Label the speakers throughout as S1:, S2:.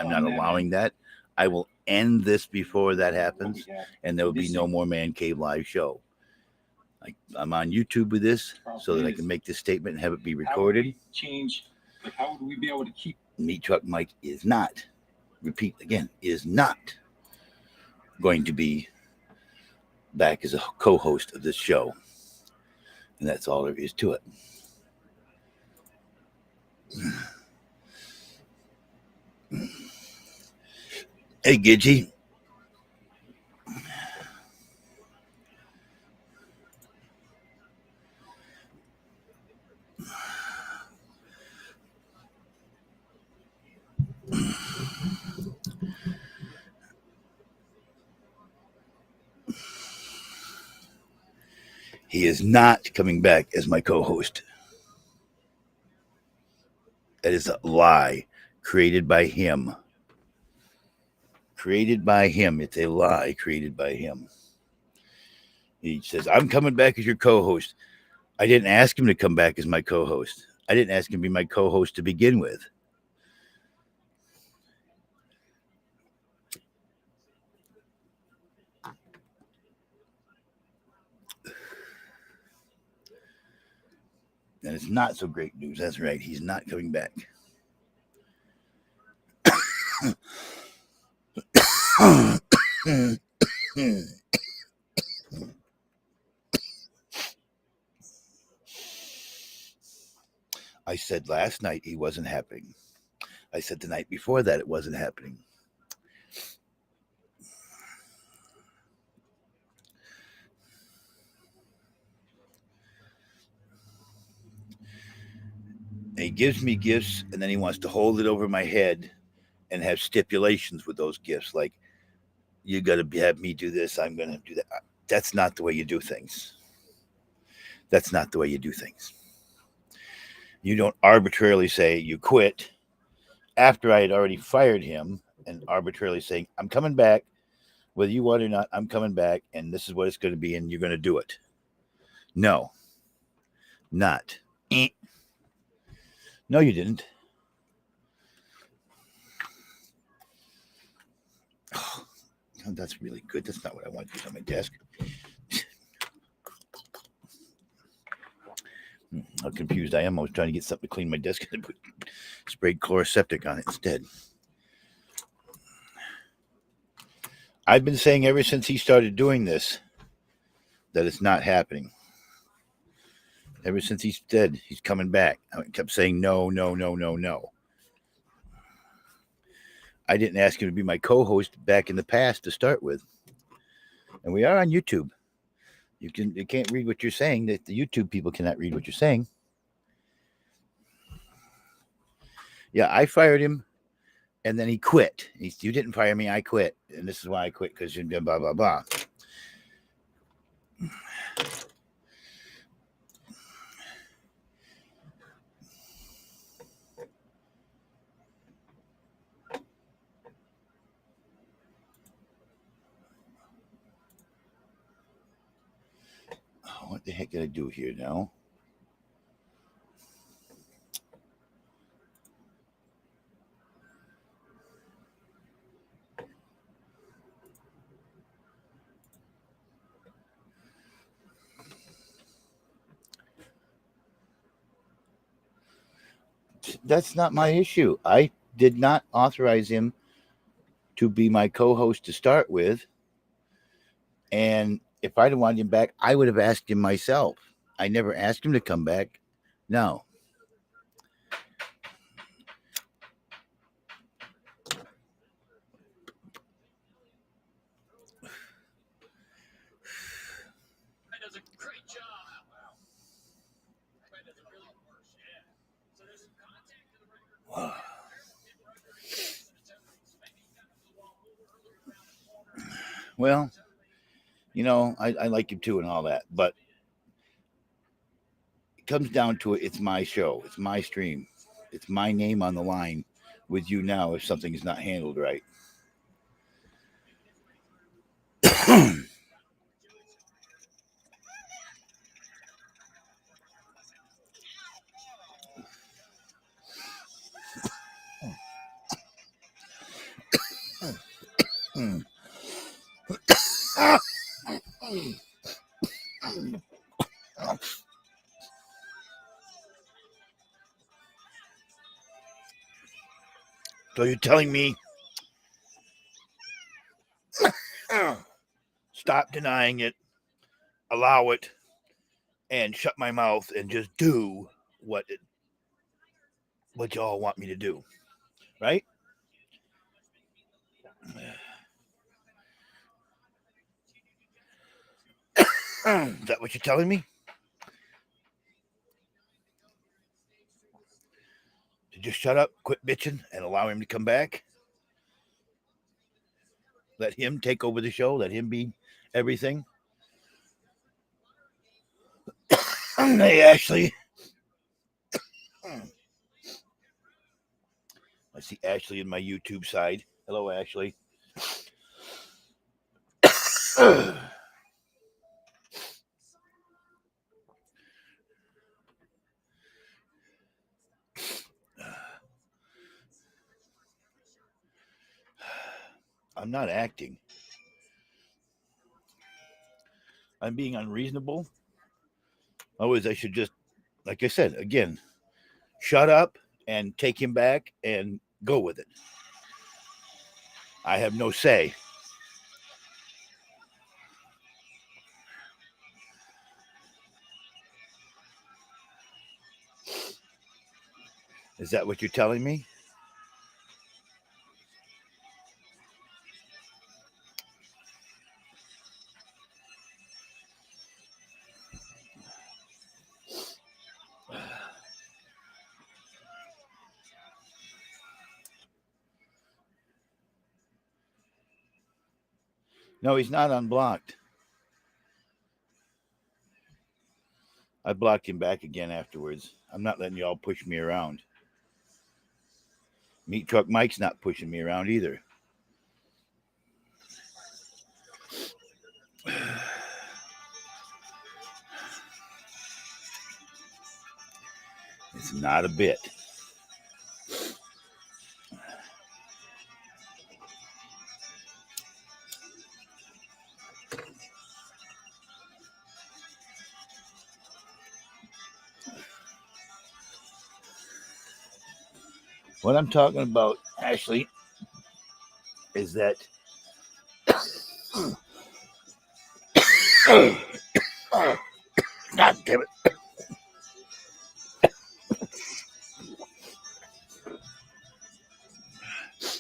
S1: I'm not allowing that. I will end this before that happens, and there will be no more Man Cave Live show. I'm on YouTube with this so that I can make this statement and have it be recorded.
S2: How would we be able to keep
S1: Meat Truck Mike is not, repeat again, is not going to be back as a co-host of this show. And that's all there is to it. Hey, Gidgy. He is not coming back as my co-host. That is a lie created by him. Created by him. It's a lie created by him. He says, I'm coming back as your co-host. I didn't ask him to come back as my co-host. I didn't ask him to be my co-host to begin with. And it's not so great news. That's right. He's not coming back. I said last night he wasn't happening. I said the night before that it wasn't happening. And he gives me gifts, and then he wants to hold it over my head and have stipulations with those gifts. Like, you got to have me do this, I'm going to do that. That's not the way you do things. That's not the way you do things. You don't arbitrarily say you quit after I had already fired him and arbitrarily saying, I'm coming back, whether you want it or not, I'm coming back, and this is what it's going to be, and you're going to do it. No. Not. No, you didn't. Oh, that's really good. That's not what I want to do on my desk. How confused I am. I was trying to get something to clean my desk and put sprayed chloroseptic on it instead. I've been saying ever since he started doing this that it's not happening. Ever since he said he's coming back, I kept saying no, no, no, no, no. I didn't ask him to be my co-host back in the past to start with. And we are on YouTube. You can't read what you're saying. The YouTube people cannot read what you're saying. Yeah, I fired him, and then he quit. You didn't fire me, I quit. And this is why I quit, because you blah, blah, blah. What the heck did I do here now? That's not my issue. I did not authorize him to be my co-host to start with. And if I'd wanted him back, I would have asked him myself. I never asked him to come back. No. Well, you know, I like him too and all that, but it comes down to it. It's my show. It's my stream. It's my name on the line with YouNow if something is not handled right. So you're telling me stop denying it, allow it, and shut my mouth and just do what y'all want me to do, right? Is that what you're telling me? To just shut up, quit bitching, and allow him to come back? Let him take over the show? Let him be everything? Hey, Ashley. I see Ashley in my YouTube side. Hello, Ashley. I'm not acting. I'm being unreasonable. Otherwise, I should just, like I said, again, shut up and take him back and go with it. I have no say. Is that what you're telling me? No, he's not unblocked. I blocked him back again afterwards. I'm not letting y'all push me around. Meat Truck Mike's not pushing me around either. It's not a bit. What I'm talking about, Ashley, is that God damn it.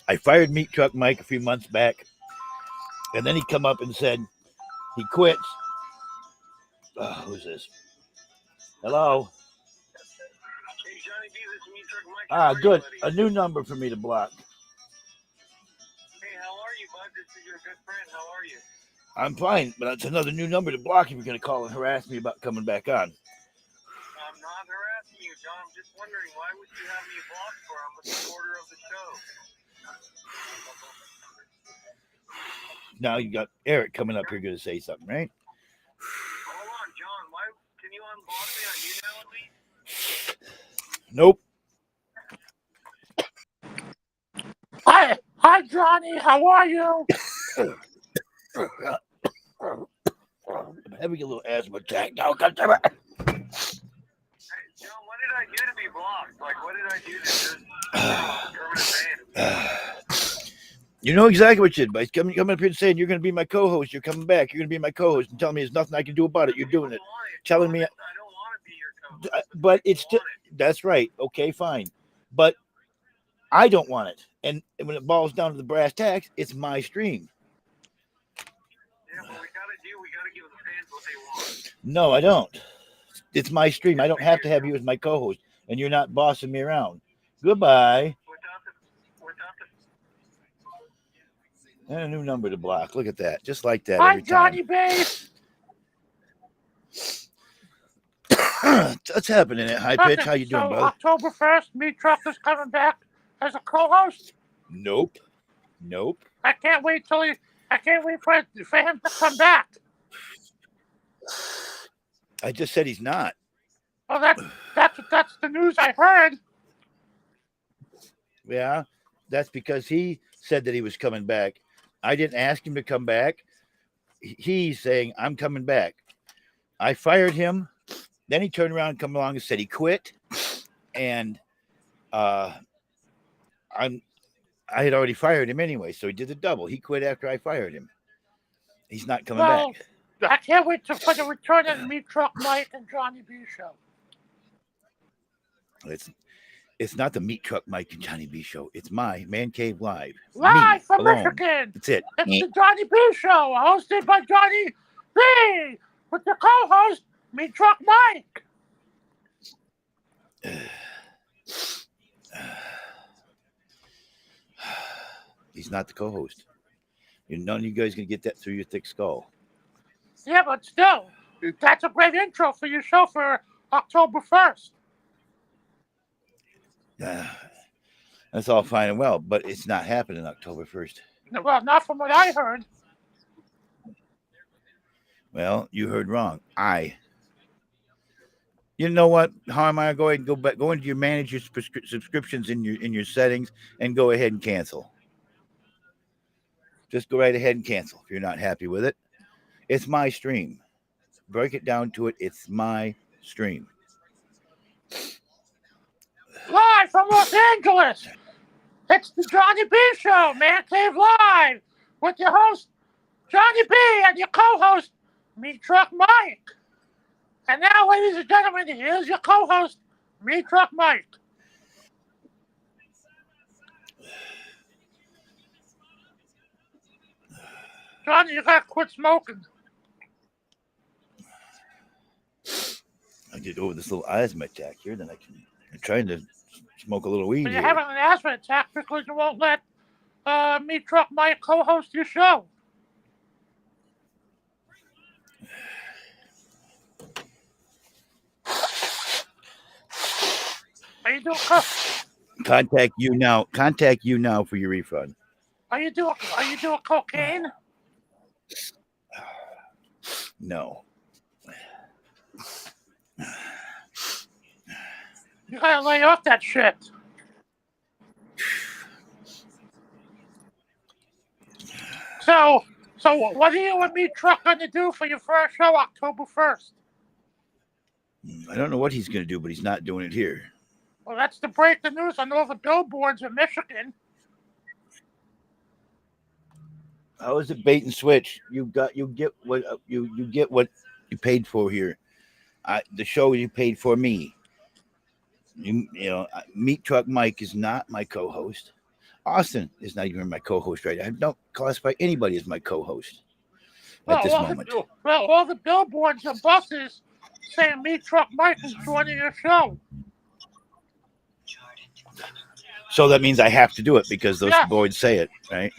S1: I fired Meat Truck Mike a few months back, and then he come up and said he quits. Who's this? Hello?
S3: Hey, Johnny B, this is Meat Truck Mike.
S1: Good. A new number for me to block.
S3: Hey, how are you, bud? This is your good friend. How are you?
S1: I'm fine, but it's another new number to block if you're going to call and harass me about coming back on.
S3: I'm not harassing you, John. I'm just wondering, why would you have me blocked for? I'm a supporter of the show.
S1: Now you got Eric coming up here going to say something, right?
S3: Hold on, John. Why can you unblock me on YouNow at least?
S1: Nope.
S4: Hi, Johnny. How are you?
S1: I'm having a little asthma attack now. God damn it.
S3: Hey, John, what did I do to be blocked? Like, what did I do to just permanent ban?
S1: You know exactly what you did by coming up here and saying you're going to be my co-host. You're coming back. You're going to be my co-host and telling me there's nothing I can do about it. You're doing it. Telling me.
S3: I don't want to be your co-host.
S1: But it's still. That's right. Okay, fine. But I don't want it. And when it boils down to the brass tacks, it's my stream.
S3: Yeah, what we gotta give the fans what they want.
S1: No, I don't. It's my stream. I don't have to have you as my co-host, and you're not bossing me around. Goodbye. And a new number to block. Look at that. Just like that
S4: Hi,
S1: every time.
S4: Johnny B.
S1: What's happening at High Pitch? How you doing,
S4: so
S1: brother?
S4: October 1st, Meat Truck is coming back as a co-host.
S1: Nope.
S4: I can't wait for him to come back.
S1: I just said he's not.
S4: Well, that's the news I heard.
S1: Yeah, that's because he said that he was coming back. I didn't ask him to come back. He's saying, I'm coming back. I fired him. Then he turned around and come along and said he quit. And I had already fired him anyway, so he did the double. He quit after I fired him. He's not coming
S4: Well,
S1: back.
S4: I can't wait for the return of the Meat Truck Mike and Johnny B show.
S1: It's not the Meat Truck Mike and Johnny B show. It's my Man Cave Live.
S4: Live
S1: Me
S4: from
S1: alone.
S4: Michigan.
S1: That's it.
S4: It's the Johnny B show, hosted by Johnny B, with the co-host Meat Truck Mike.
S1: He's not the co-host. None of you guys can get that through your thick skull.
S4: Yeah, but still, that's a great intro for your show for October 1st.
S1: That's all fine and well, but it's not happening October 1st.
S4: Well, not from what I heard.
S1: Well, you heard wrong. You know what? How am I going to go into your manager subscriptions in your settings and go ahead and cancel? Just go right ahead and cancel if you're not happy with it. It's my stream. Break it down to it. It's my stream.
S4: Live from Los Angeles, it's the Johnny B show, Man Cave Live, with your host, Johnny B, and your co-host, Meat Truck Mike. And now, ladies and gentlemen, here's your co-host, Meat Truck Mike. Johnny, you gotta quit smoking.
S1: I get over this little asthma attack here, then I'm trying to smoke a little weed
S4: But you're
S1: here.
S4: having an asthma attack because you won't let Meat Truck Mike co-host your show. Are you doing
S1: Contact YouNow for your refund.
S4: Are you doing cocaine?
S1: No.
S4: You gotta lay off that shit. So what are you and Meat Truck gonna do for your first show, October 1st?
S1: I don't know what he's going to do, but he's not doing it here.
S4: Well, that's to break the news on all the billboards in Michigan.
S1: How is it bait and switch? You get what you get what you paid for here. The show you paid for me. Meat Truck Mike is not my co-host. Austin is not even my co-host right now. I don't classify anybody as my co-host at this moment.
S4: All the billboards and buses saying Meat Truck Mike is joining your show.
S1: So that means I have to do it because those boards say it, right?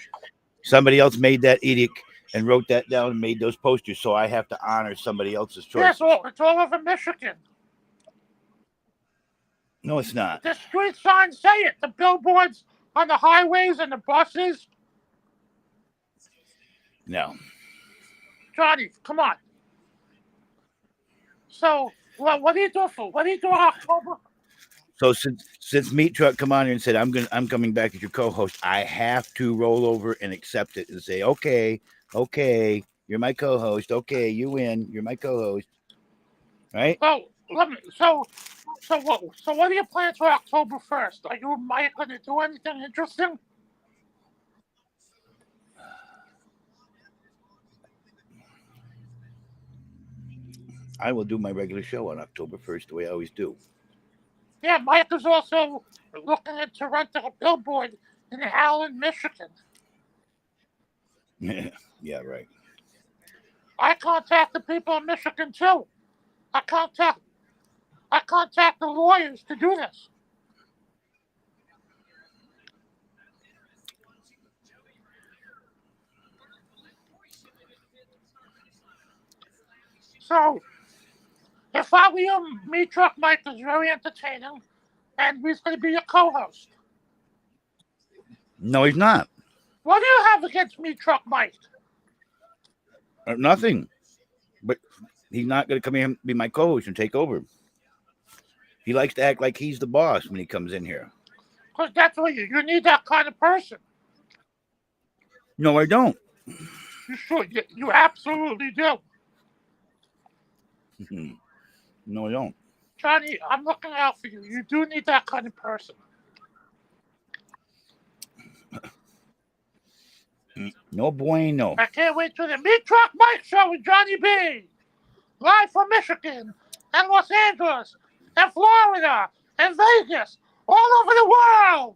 S1: Somebody else made that edict and wrote that down and made those posters, so I have to honor somebody else's choice.
S4: Yes, it's all over Michigan.
S1: No, it's not.
S4: The street signs say it. The billboards on the highways and the buses.
S1: No.
S4: Johnny, come on. So, what are you doing October?
S1: So since Meat Truck come on here and said I'm coming back as your co-host, I have to roll over and accept it and say, okay, you're my co-host. Okay, you win. You're my co-host. Right?
S4: Well, what are your plans for October 1st? Are you and Mike going to do anything interesting?
S1: I will do my regular show on October 1st the way I always do.
S4: Yeah, Mike is also looking into renting a billboard in Allen, Michigan.
S1: Yeah, right.
S4: I contact the people in Michigan too. I contact the lawyers to do this. So, if I were you, Meat Truck Mike is very entertaining, and he's going to be your co-host.
S1: No, he's not.
S4: What do you have against Meat Truck Mike?
S1: Nothing. But he's not going to come here and be my co-host and take over. He likes to act like he's the boss when he comes in here.
S4: Because that's what you need that kind of person.
S1: No, I don't.
S4: You should. You absolutely do.
S1: No, I don't.
S4: Johnny, I'm looking out for you. You do need that kind of person.
S1: No bueno.
S4: I can't wait till the Meat Truck Mike Show with Johnny B. Live from Michigan and Los Angeles and Florida and Vegas, all over the world.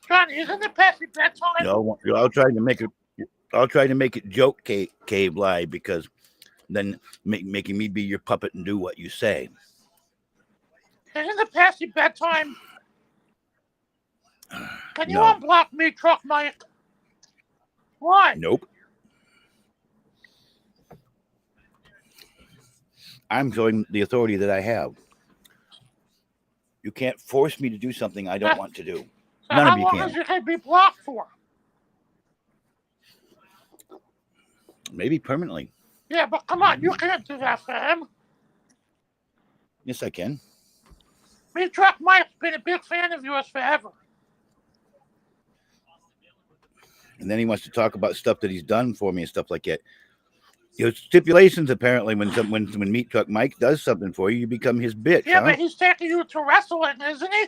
S4: Johnny, isn't it past your bedtime?
S1: No, you're all trying to make it. I'll try to make it joke cave live because then making me be your puppet and do what you say.
S4: Isn't it past your bedtime? Can you
S1: No.
S4: unblock me, Truck Mike? Why?
S1: Nope. I'm showing the authority that I have. You can't force me to do something I don't want to do.
S4: So
S1: None
S4: how
S1: of you
S4: long
S1: can.
S4: is it going to be blocked for?
S1: Maybe permanently.
S4: Yeah, but come on, you can't do that for him.
S1: Yes, I can.
S4: Me, Truck Mike's been a big fan of yours forever.
S1: And then he wants to talk about stuff that he's done for me and stuff like that. You know, stipulations apparently when Meat Truck Mike does something for you, you become his bitch.
S4: Yeah,
S1: huh?
S4: but he's taking you to wrestling, isn't he?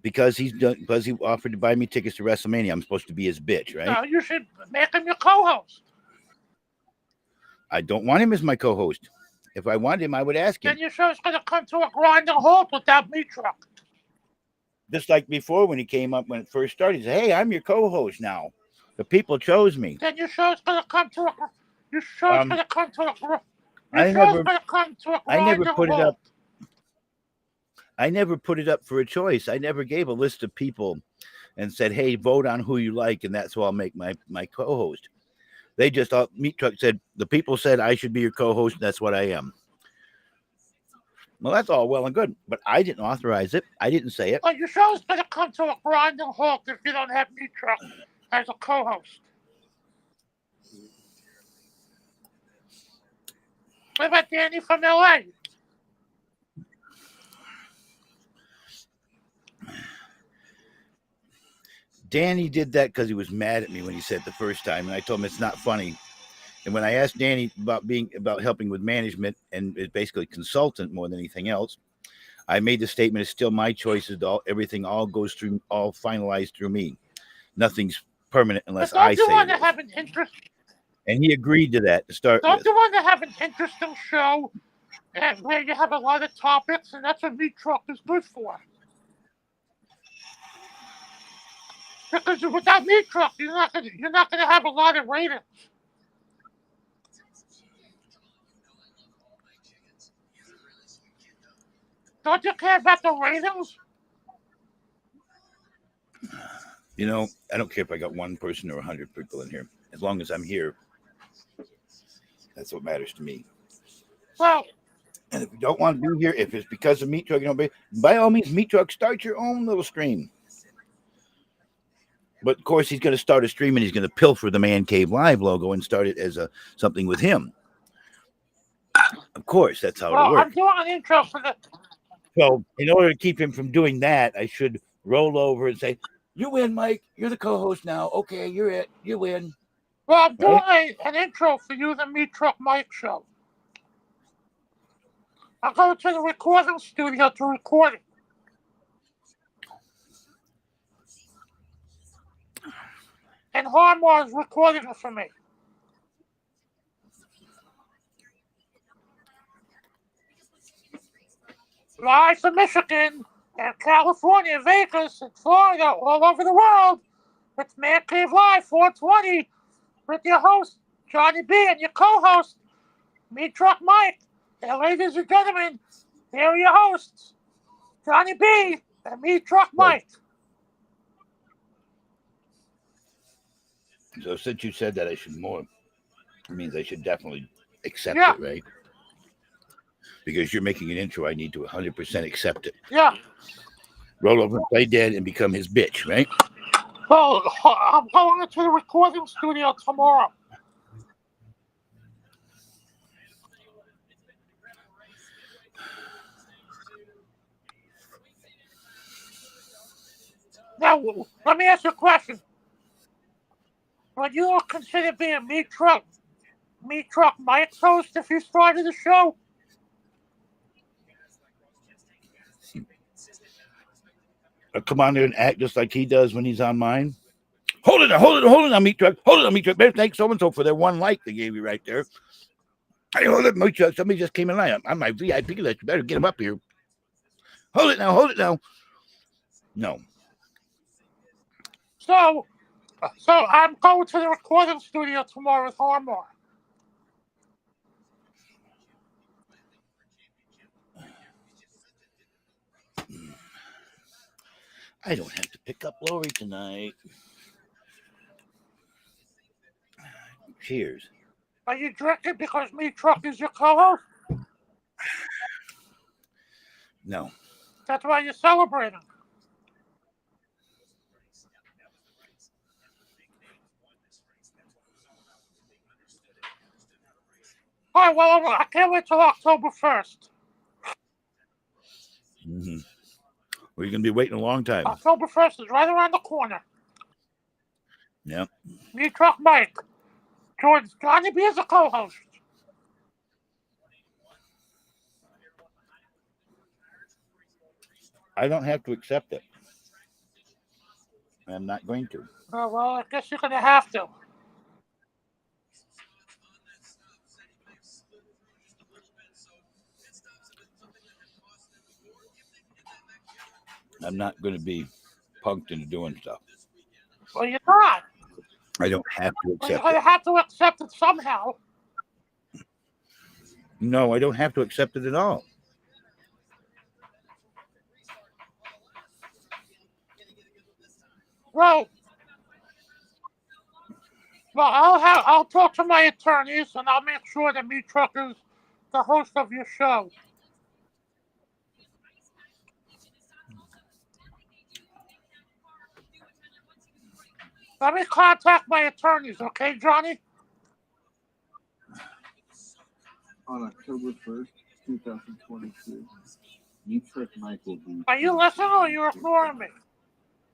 S1: Because he offered to buy me tickets to WrestleMania. I'm supposed to be his bitch, right?
S4: No, you should make him your co-host.
S1: I don't want him as my co-host. If I wanted him, I would ask him.
S4: Then your show's going to come to a grinding halt without Meat Truck.
S1: Just like before when he came up when it first started, he said, "Hey, I'm your co-host now. The people chose me."
S4: Then your show's going to come to a. Your show's going to come to a. Your
S1: I
S4: show's
S1: never-
S4: going to come to a
S1: I never
S4: grinding
S1: put it
S4: halt.
S1: up. I never put it up for a choice. I never gave a list of people and said, "Hey, vote on who you like, and that's who I'll make my co-host." They just Meat Truck said the people said I should be your co-host, and that's what I am. Well, that's all well and good, but I didn't authorize it. I didn't say it.
S4: But your show's going to come to a grinding halt if you don't have Meat Truck as a co-host. What about Danny from LA?
S1: Danny did that because he was mad at me when he said it the first time, and I told him it's not funny. And when I asked Danny about helping with management and is basically consultant more than anything else, I made the statement: it's still my choices. Everything all goes through, all finalized through me. Nothing's permanent unless
S4: But
S1: I
S4: don't
S1: say
S4: you want
S1: it
S4: to
S1: is.
S4: have an interest?
S1: And he agreed to that to start
S4: Don't
S1: with.
S4: you want to have an interesting show and where you have a lot of topics, and that's what Meat Truck is good for. Because without Meat Truck, you're not gonna have a lot of ratings. Don't you care about the ratings?
S1: You know, I don't care if I got one person or 100 people in here. As long as I'm here, that's what matters to me.
S4: Well,
S1: And if you don't want to be here, if it's because of Meat Truck, you don't by all means, Meat Truck, start your own little stream. But of course, he's going to start a stream and he's going to pilfer the Man Cave Live logo and start it as something with him. Of course, that's how it works.
S4: I'm doing an intro for the.
S1: So, in order to keep him from doing that, I should roll over and say, "You win, Mike. You're the co-host now. Okay, you're it. You win."
S4: Well, I'm doing an intro for you, the Meat Truck Mike Show. I'll go to the recording studio to record it. And Harmar's recording it for me. Live from Michigan and California, Vegas, and Florida, all over the world. It's Man Cave Live 420 with your host, Johnny B, and your co-host, Meat Truck Mike. And ladies and gentlemen, here are your hosts, Johnny B and Meat Truck Mike.
S1: So since you said that, I should more. It means I should definitely accept
S4: Yeah.
S1: it, right? Because you're making an intro, I need to 100% accept it.
S4: Yeah.
S1: Roll over and play dead and become his bitch, right?
S4: Well, I'm going to the recording studio tomorrow. Now, let me ask you a question. Would you consider being Meat Truck Mike's host if you started the show?
S1: Come on there and act just like he does when he's on mine. Hold it now, Meat Truck. Hold it now, Meat Truck. Thanks so-and-so for their one like they gave you right there. Hey, hold it, Meat Truck. Somebody just came in line. I'm my VIP list. You better get him up here. Hold it now. No.
S4: So I'm going to the recording studio tomorrow with Harmar.
S1: I don't have to pick up Lori tonight. Cheers.
S4: Are you drinking because Meat Truck is your co-host?
S1: No.
S4: That's why you're celebrating. All right, well, I can't wait till October 1st.
S1: Mm-hmm. Well, you're going to be waiting a long time.
S4: October 1st is right around the corner.
S1: Yep.
S4: Meat Truck Mike. Joins Johnny B as a co-host.
S1: I don't have to accept it. I'm not going to.
S4: Oh, well, I guess you're going to have to.
S1: I'm not going to be punked into doing stuff.
S4: Well, you're not.
S1: I don't have to
S4: Well, you're
S1: accept
S4: going to
S1: it.
S4: have to accept it somehow.
S1: No, I don't have to accept it at all.
S4: Well, I'll talk to my attorneys and I'll make sure that Meat Truck is the host of your show. Let me contact my attorneys, okay, Johnny?
S5: On October 1st, 2022, Meat Truck Mike will be.
S4: Are you listening or are you ignoring me?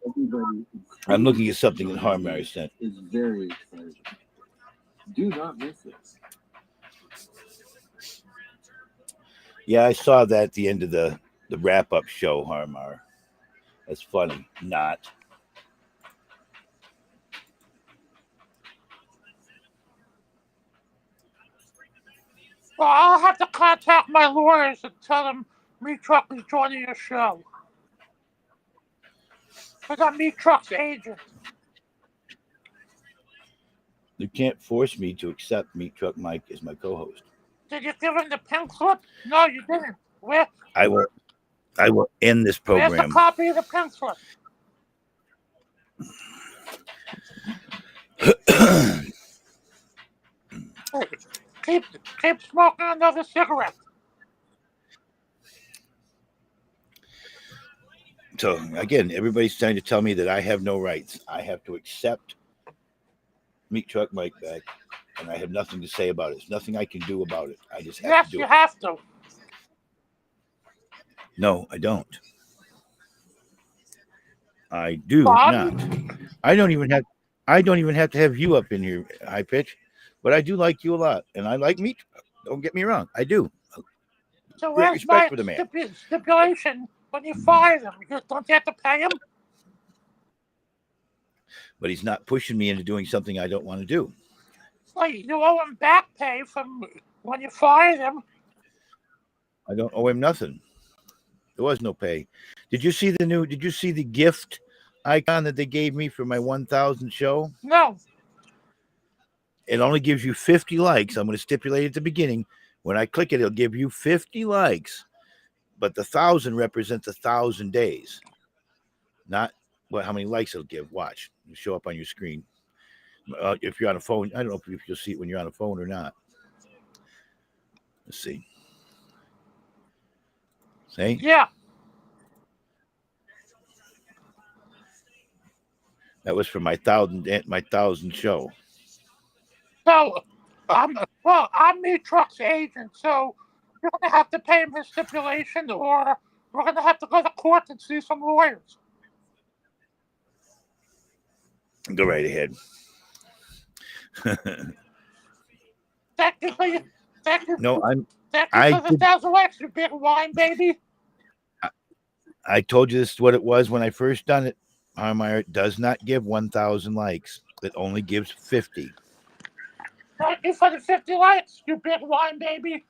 S5: Everybody.
S1: I'm looking at something that Harmar sent.
S5: Is very excited. Do not miss it.
S1: Yeah, I saw that at the end of the wrap-up show, Harmar. That's funny. Not.
S4: Well, I'll have to contact my lawyers and tell them Meat Truck is joining your show. Because I'm Meat Truck's agent.
S1: You can't force me to accept Meat Truck Mike as my co-host.
S4: Did you give him the pink slip? No, you didn't. Where?
S1: I will end this
S4: Where's
S1: program.
S4: the copy of the pink slip? Keep smoking another cigarette.
S1: So again, everybody's trying to tell me that I have no rights. I have to accept Meat Truck Mike back, and I have nothing to say about it. There's nothing I can do about it. I just have
S4: Yes,
S1: to do
S4: you
S1: it.
S4: have to.
S1: No, I don't. I do
S4: Bob?
S1: not. I don't even have to have you up in here, High Pitch, but I do like you a lot, and I like Meat Truck. Don't get me wrong, I do.
S4: So
S1: Great
S4: where's
S1: respect
S4: my
S1: for the man.
S4: stipulation when you fire them? Don't you have to pay him?
S1: But he's not pushing me into doing something I don't want to do.
S4: Well, you owe him back pay from when you fire them.
S1: I don't owe him nothing. There was no pay. Did you see the gift icon that they gave me for my 1,000 show?
S4: No.
S1: It only gives you 50 likes. I'm going to stipulate at the beginning. When I click it, it'll give you 50 likes. But the 1,000 represents 1,000 days. Not how many likes it'll give. Watch. It'll show up on your screen. If you're on a phone, I don't know if you'll see it when you're on a phone or not. Let's see. See?
S4: Yeah.
S1: That was for my 1,000 show.
S4: So, I'm Meat Truck's agent, so you're going to have to pay him his stipulation, or we're going to have to go to court and see some lawyers.
S1: Go right ahead.
S4: Thank you for your, thank you,
S1: No,
S4: thank you
S1: I
S4: for the
S1: did.
S4: 1,000 likes, you big wine baby.
S1: I told you this is what it was when I first done it. Harmeyer, it does not give 1,000 likes. It only gives 50.
S4: Thank you for the 50 likes, you big wine baby.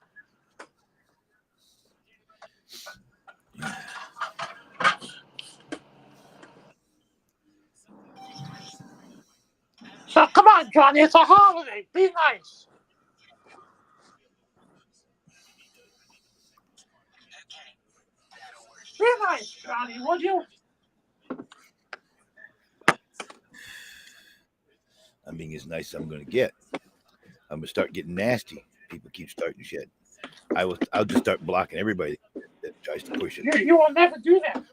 S4: So come on, Johnny, it's a holiday. Be nice. Be nice, Johnny, would you?
S1: I'm being as nice as I'm going to get. I'm going to start getting nasty. People keep starting shit. I'll just start blocking everybody that tries to push it.
S4: You will never do that.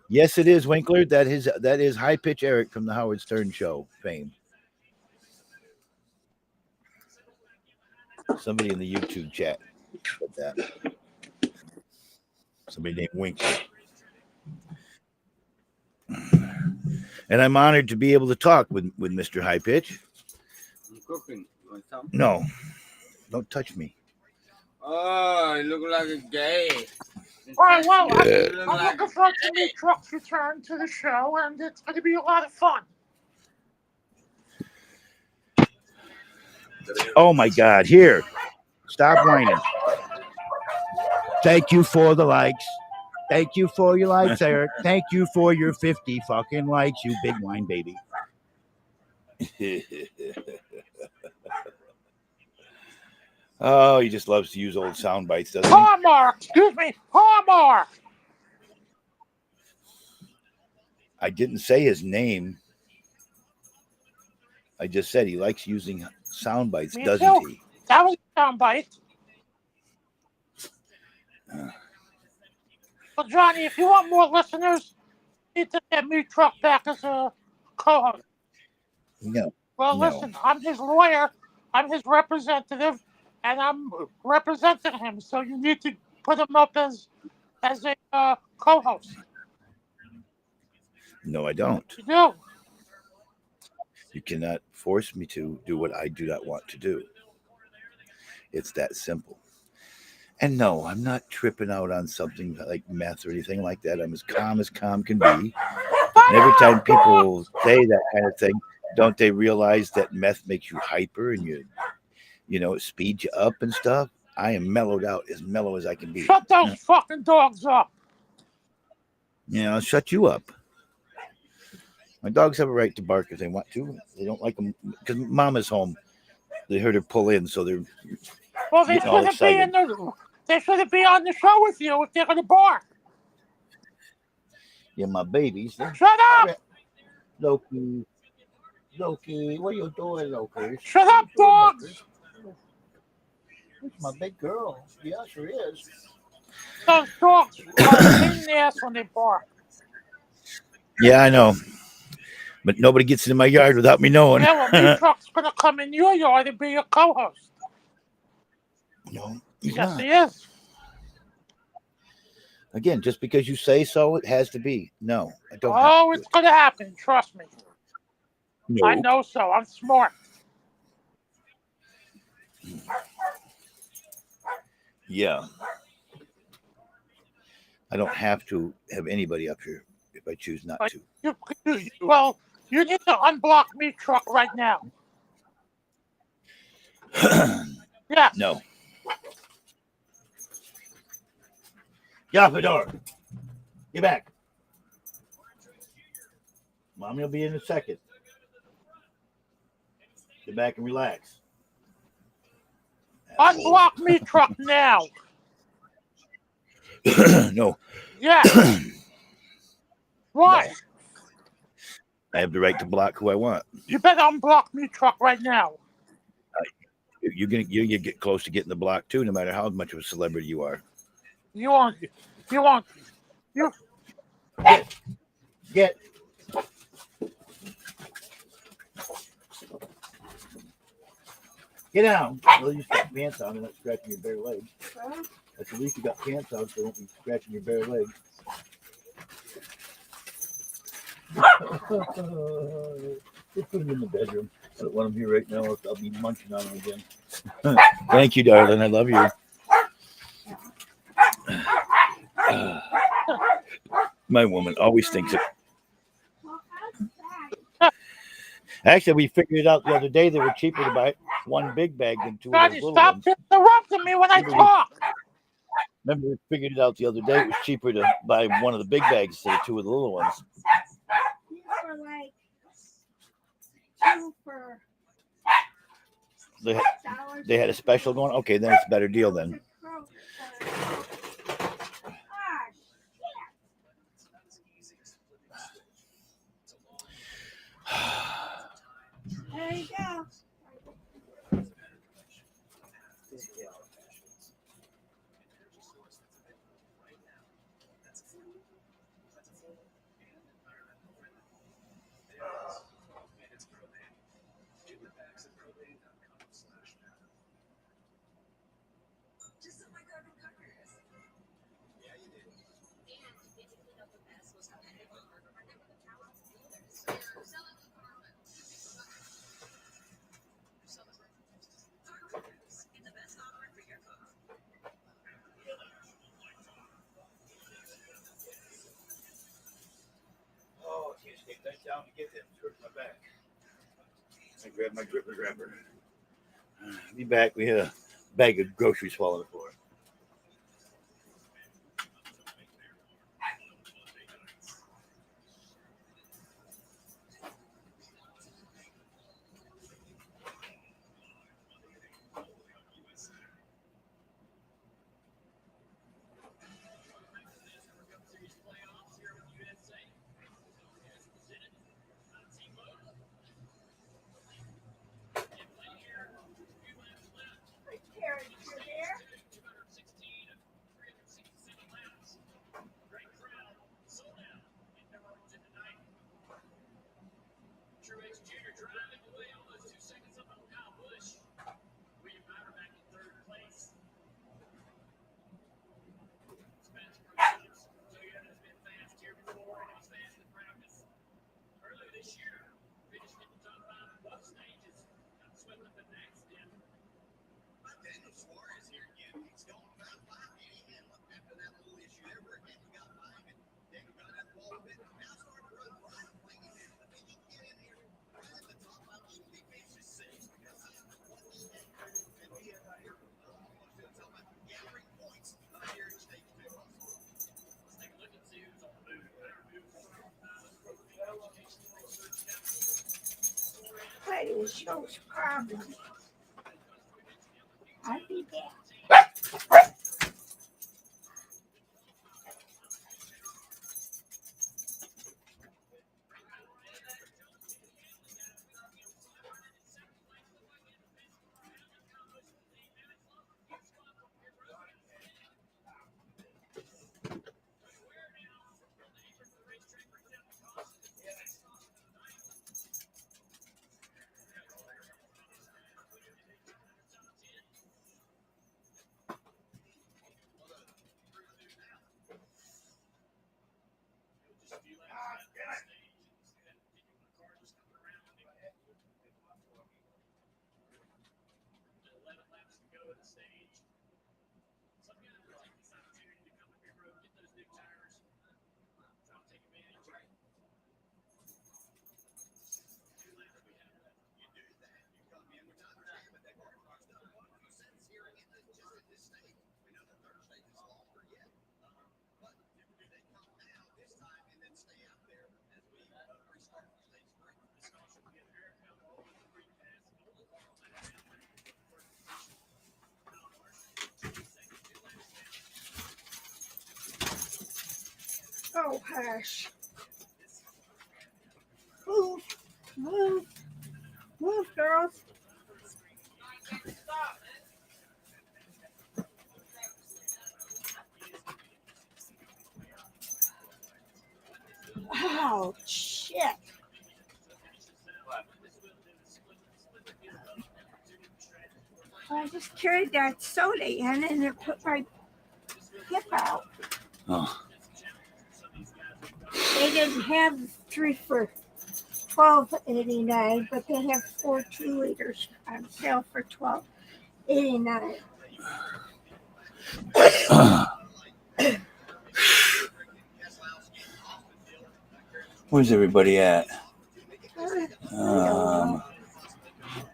S1: Yes, it is, Winkler. That is High Pitch Eric from the Howard Stern Show fame. Somebody in the YouTube chat said that. Somebody named Winkler. And I'm honored to be able to talk with Mr. High Pitch.
S5: I'm cooking. You want some?
S1: No, don't touch me.
S5: Oh, you look like a gay.
S4: All right, well,
S1: Yeah.
S4: I'm looking forward to Meat Truck's return to the show, and it's going to be a lot of fun.
S1: Oh my God! Here, stop whining. Thank you for the likes. Thank you for your likes, Eric. Thank you for your 50 fucking likes, you big wine baby. Oh, he just loves to use old sound bites, doesn't he?
S4: Hallmark, excuse me, Hallmark.
S1: I didn't say his name. I just said he likes using sound bites,
S4: Me
S1: doesn't
S4: too.
S1: he?
S4: That was a soundbite. Well, Johnny, if you want more listeners, you need to get Meat Truck back as a co-host.
S1: No.
S4: Well,
S1: No.
S4: listen, I'm his lawyer, I'm his representative, and I'm representing him. So you need to put him up as a co-host.
S1: No, I don't.
S4: You do.
S1: You cannot force me to do what I do not want to do. It's that simple. And no, I'm not tripping out on something like meth or anything like that. I'm as calm can be. And every time people say that kind of thing, don't they realize that meth makes you hyper and it speeds you up and stuff? I am mellowed out, as mellow as I can be.
S4: Shut those fucking dogs up.
S1: Yeah, I'll shut you up. My dogs have a right to bark if they want to. They don't like them because Mama's home. They heard her pull in, so they're
S4: Well, they
S1: getting all
S4: shouldn't be
S1: excited.
S4: they shouldn't be on the show with you if they're gonna bark.
S1: Yeah, my babies.
S4: Shut up!
S1: Loki, what are you doing, Loki?
S4: Shut up, dogs!
S1: It's my big girl. Yeah, sure is.
S4: Those dogs are a pain in the ass when they bark.
S1: Yeah, I know. But nobody gets into my yard without me knowing.
S4: Yeah, well, Meat Truck's gonna come in your yard and be your co-host.
S1: No, he's
S4: Yes,
S1: not.
S4: he is.
S1: Again, just because you say so, it has to be. No, I don't.
S4: Oh, it's gonna happen. Trust me.
S1: No.
S4: I know so. I'm smart.
S1: Yeah. I don't have to have anybody up here if I choose not to.
S4: You need to unblock Meat Truck right now. Yeah.
S1: No. Get off the door. Get back. Mommy will be in a second. Get back and relax.
S4: Unblock Meat Truck now.
S1: No.
S4: Yeah. Why?
S1: No. I have the right to block who I want.
S4: You better unblock Meat Truck right now.
S1: You get close to getting the block too, no matter how much of a celebrity you are.
S4: You won't.
S1: Get. Get down. Well, you got pants on and not scratching your bare legs. At least you got pants on so you won't be scratching your bare legs. Just put him in the bedroom. I don't want him here right now, or I'll be munching on him again. Thank you, darling. I love you. My woman always thinks it. Actually, we figured it out the other day. They were cheaper to buy one big bag than two of
S4: God,
S1: those
S4: you
S1: little
S4: stop
S1: ones.
S4: interrupting me when I talk.
S1: Remember, we figured it out the other day. It was cheaper to buy one of the big bags instead of two of the little ones.
S6: These were like two for $6.
S1: They had a special going. Okay, then it's a better deal then.
S6: There you go.
S1: Oh, I can't take that down to get them. It hurts my back. I grabbed my gripper grabber. Be back. We had a bag of groceries fall on the floor.
S6: What is your problem? I'll be back. Oh, hush. Move, move, move, girls. Oh, shit. I just carried that soda in and it put my hip out.
S1: Oh.
S6: They didn't have 3 for $12.89, but they have 4 2-liters on sale for $12.89.
S1: Where's everybody at?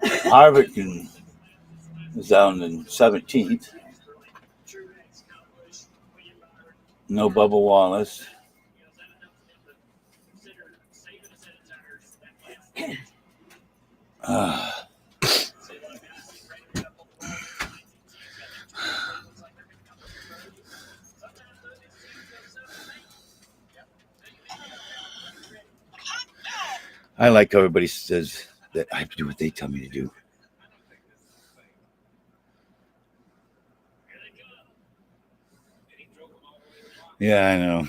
S1: Harvick is down in 17th. No Bubba Wallace. I like how everybody says that I have to do what they tell me to do. Yeah, I know.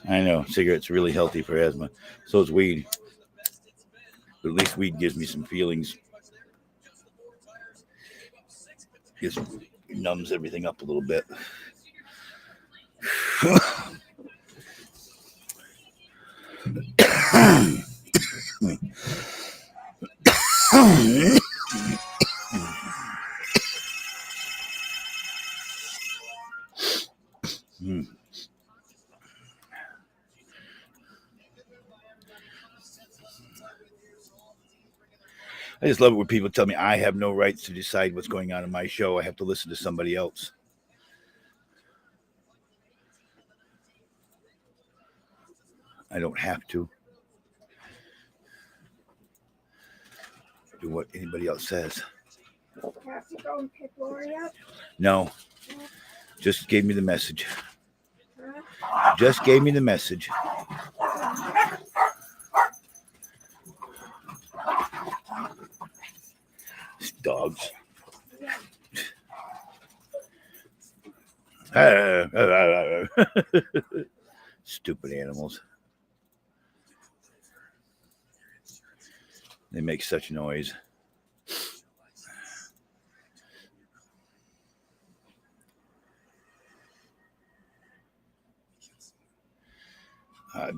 S1: I know. Cigarettes are really healthy for asthma. So is weed. But at least weed gives me some feelings. Just numbs everything up a little bit. I just love it when people tell me I have no rights to decide what's going on in my show. I have to listen to somebody else. I don't have to do what anybody else says.
S6: Have to go and pick Lori up?
S1: No. Just gave me the message. Just gave me the message. Dogs. Stupid animals. They make such noise.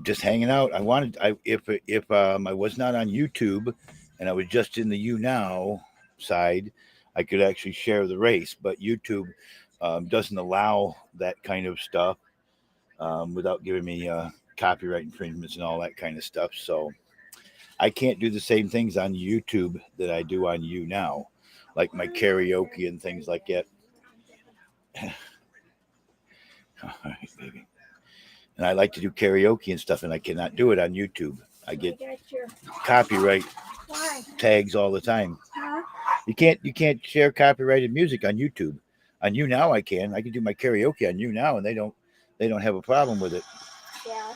S1: Just hanging out. If I was not on YouTube and I was just in the YouNow side, I could actually share the race. But YouTube doesn't allow that kind of stuff without giving me copyright infringements and all that kind of stuff. So I can't do the same things on YouTube that I do on YouNow, like my karaoke and things like that. All right, baby. And I like to do karaoke and stuff, and I cannot do it on YouTube. I get copyright tags all the time.
S6: Huh?
S1: You can't share copyrighted music on YouTube. On YouNow I can do my karaoke on YouNow, and they don't have a problem with it.
S6: Yeah.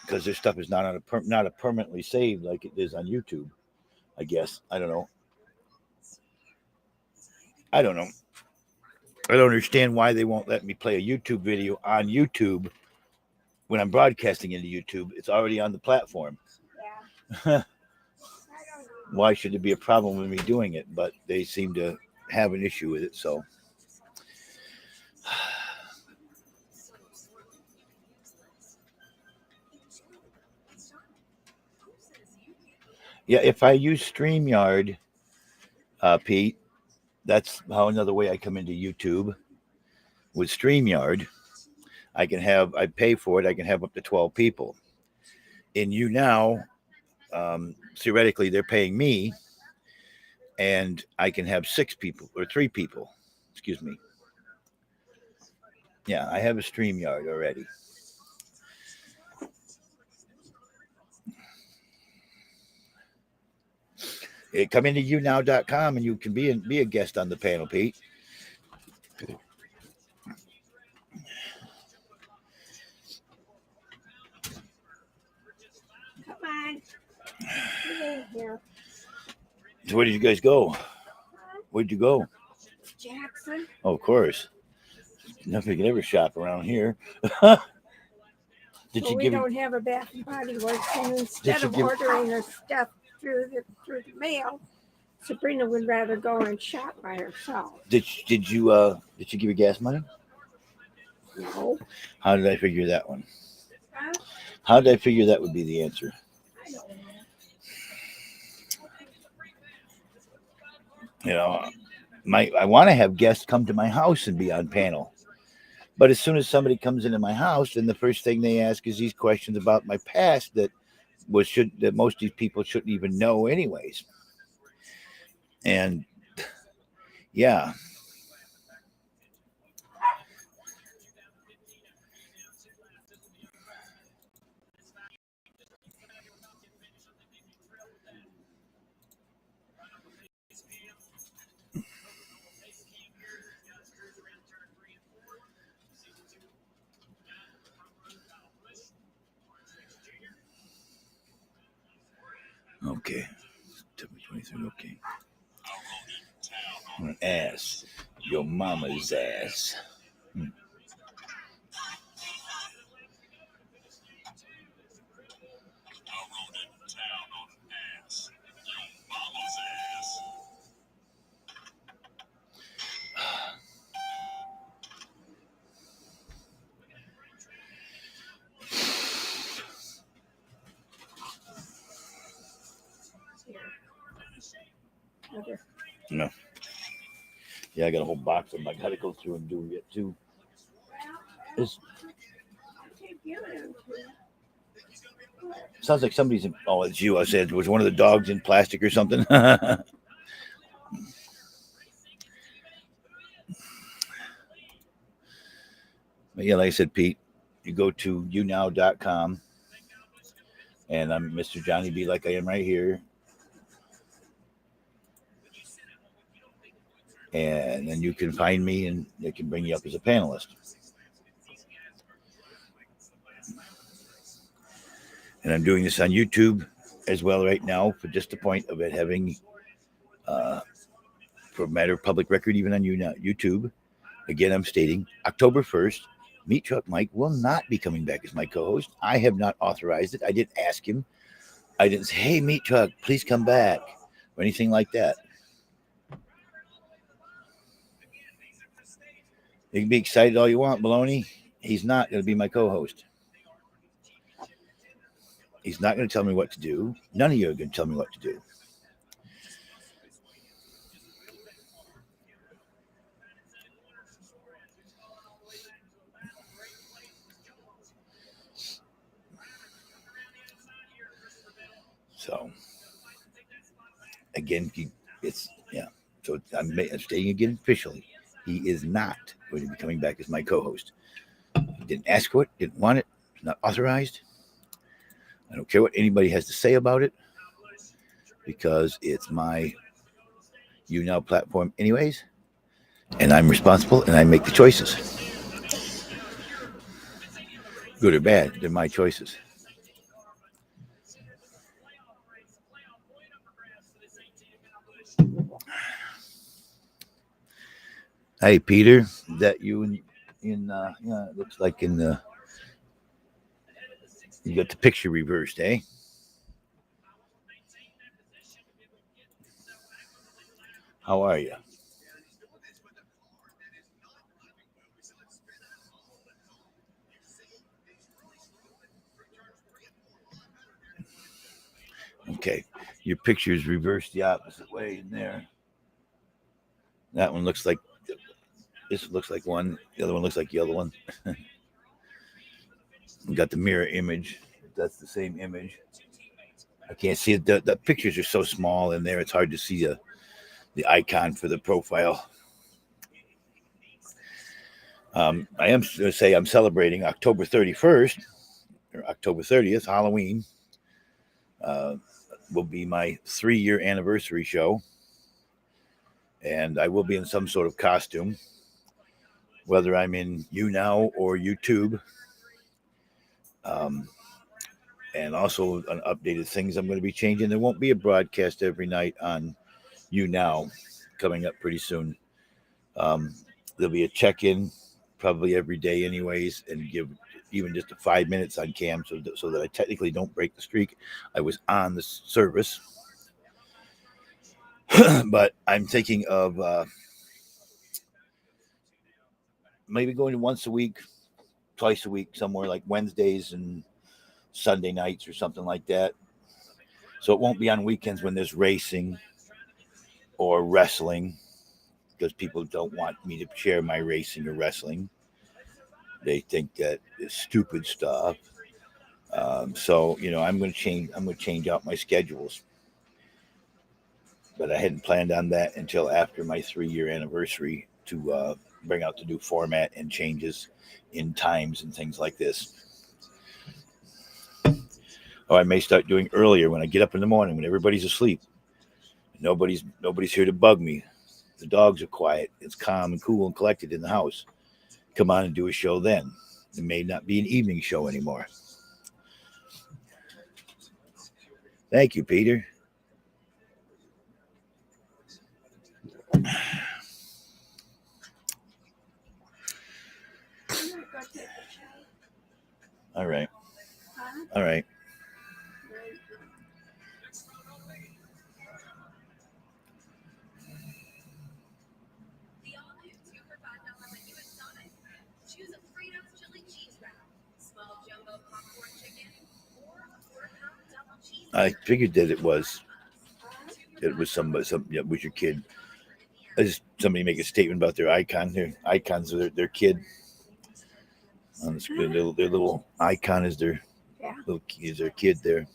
S1: Because their stuff is not not permanently saved like it is on YouTube. I guess I don't know. I don't understand why they won't let me play a YouTube video on YouTube when I'm broadcasting into YouTube. It's already on the platform.
S6: Yeah.
S1: Why should there be a problem with me doing it? But they seem to have an issue with it. So yeah, if I use StreamYard, Pete, that's how another way I come into YouTube. With StreamYard, I pay for it. I can have up to 12 people. In YouNow, theoretically, they're paying me, and I can have 6 people or 3 people. Excuse me. Yeah, I have a StreamYard already. Come into YouNow.com and you can be a guest on the panel, Pete.
S6: Come on. Get in here.
S1: So where did you guys go? Where'd you go?
S6: Jackson.
S1: Oh, of course. Nothing can ever shop around here.
S6: We don't have a Bath and Body Works, and instead of ordering her stuff through the mail, Sabrina would rather go and shop by herself.
S1: Did you give her gas money?
S6: No.
S1: How did I figure that one? How did I figure that would be the answer? You know, I want to have guests come to my house and be on panel. But as soon as somebody comes into my house, then the first thing they ask is these questions about my past that most of these people shouldn't even know anyways. And yeah. Okay. 23, okay. I'm gonna ass. Your mama's ass. No. Yeah, I got a whole box of them. I got to go through and do it too. It's, sounds like somebody's in. Oh, it's you. I said, was one of the dogs in plastic or something? But yeah, like I said, Pete, you go to YouNow.com, and I'm Mr. Johnny B, like I am right here. And then you can find me, and they can bring you up as a panelist. And I'm doing this on YouTube as well right now for just the point of it having, for a matter of public record, even on YouTube. Again, I'm stating October 1st, Meat Truck Mike will not be coming back as my co-host. I have not authorized it. I didn't ask him. I didn't say, hey, Meat Truck, please come back, or anything like that. You can be excited all you want, Baloney. He's not going to be my co-host. He's not going to tell me what to do. None of you are going to tell me what to do. So, again, it's, yeah. So I'm stating again officially, he is not going to be coming back as my co-host. He didn't ask for it, didn't want it, it's not authorized. I don't care what anybody has to say about it because it's my YouNow platform anyways, and I'm responsible and I make the choices. Good or bad, they're my choices. Hey, Peter, is that you in it looks like in the, you got the picture reversed, eh? How are you? Okay, your picture is reversed the opposite way in there. That one looks like, this looks like one, the other one looks like the other one. We got the mirror image. That's the same image. I can't see it. The pictures are so small in there, it's hard to see the icon for the profile. I am going to say I'm celebrating October 31st, or October 30th, Halloween. Will be my 3-year anniversary show. And I will be in some sort of costume, whether I'm in YouNow or YouTube. And also an updated things I'm going to be changing. There won't be a broadcast every night on YouNow coming up pretty soon. There'll be a check-in probably every day anyways, and give even just 5 minutes on cam so that I technically don't break the streak. I was on the service. But I'm thinking of maybe going once a week, twice a week, somewhere like Wednesdays and Sunday nights or something like that. So it won't be on weekends when there's racing or wrestling, because people don't want me to share my racing or wrestling. They think that it's stupid stuff. So I'm going to change. I'm going to change out my schedules, but I hadn't planned on that until after my 3-year anniversary to bring out the new format and changes in times and things like this. Or I may start doing earlier when I get up in the morning when everybody's asleep. Nobody's here to bug me. The dogs are quiet. It's calm and cool and collected in the house. Come on and do a show then. It may not be an evening show anymore. Thank you, Peter. All right. All right. I figured that it was somebody. It was your kid. Somebody make a statement about their icon. Their icons are their kid. On the screen, their little icon is their kid there.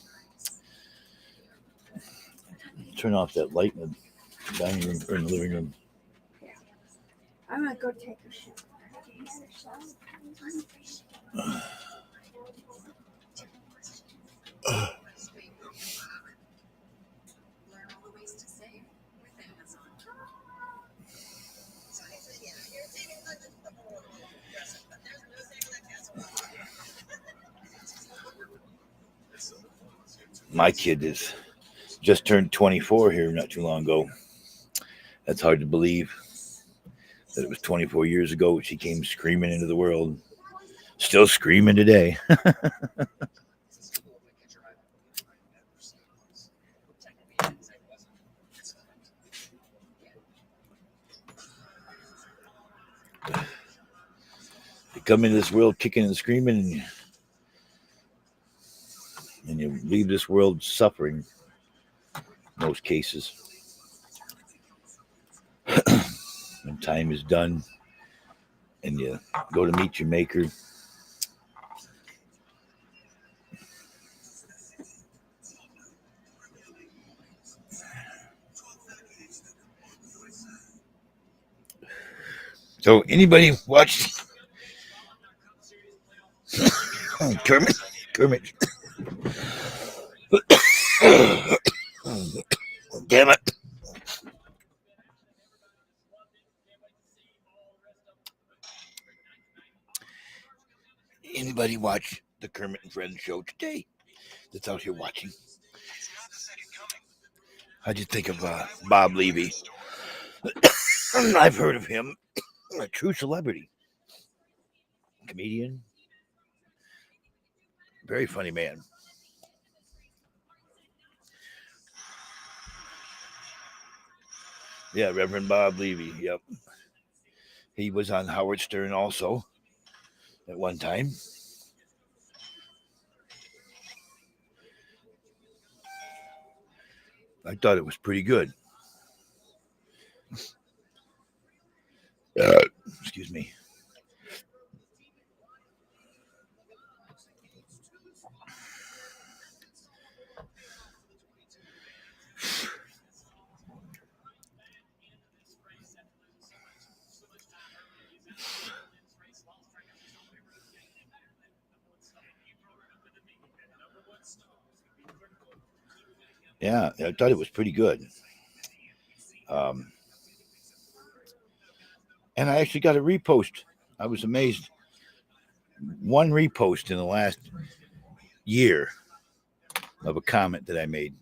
S1: Turn off that light in the dining room or in the living room.
S6: I'm gonna go take a shower.
S1: My kid is just turned 24 here not too long ago. That's hard to believe that it was 24 years ago she came screaming into the world. Still screaming today. You come into this world kicking and screaming, and you leave this world suffering in most cases. When time is done and you go to meet your maker, so anybody watch Kermit? Damn it. Anybody watch the Kermit and Friends show today that's out here watching? How'd you think of Bob Levy? I've heard of him. A true celebrity. Comedian. Very funny man. Yeah, Reverend Bob Levy. Yep. He was on Howard Stern also at one time. I thought it was pretty good. Excuse me. Yeah, I thought it was pretty good. And I actually got a repost. I was amazed. One repost in the last year of a comment that I made.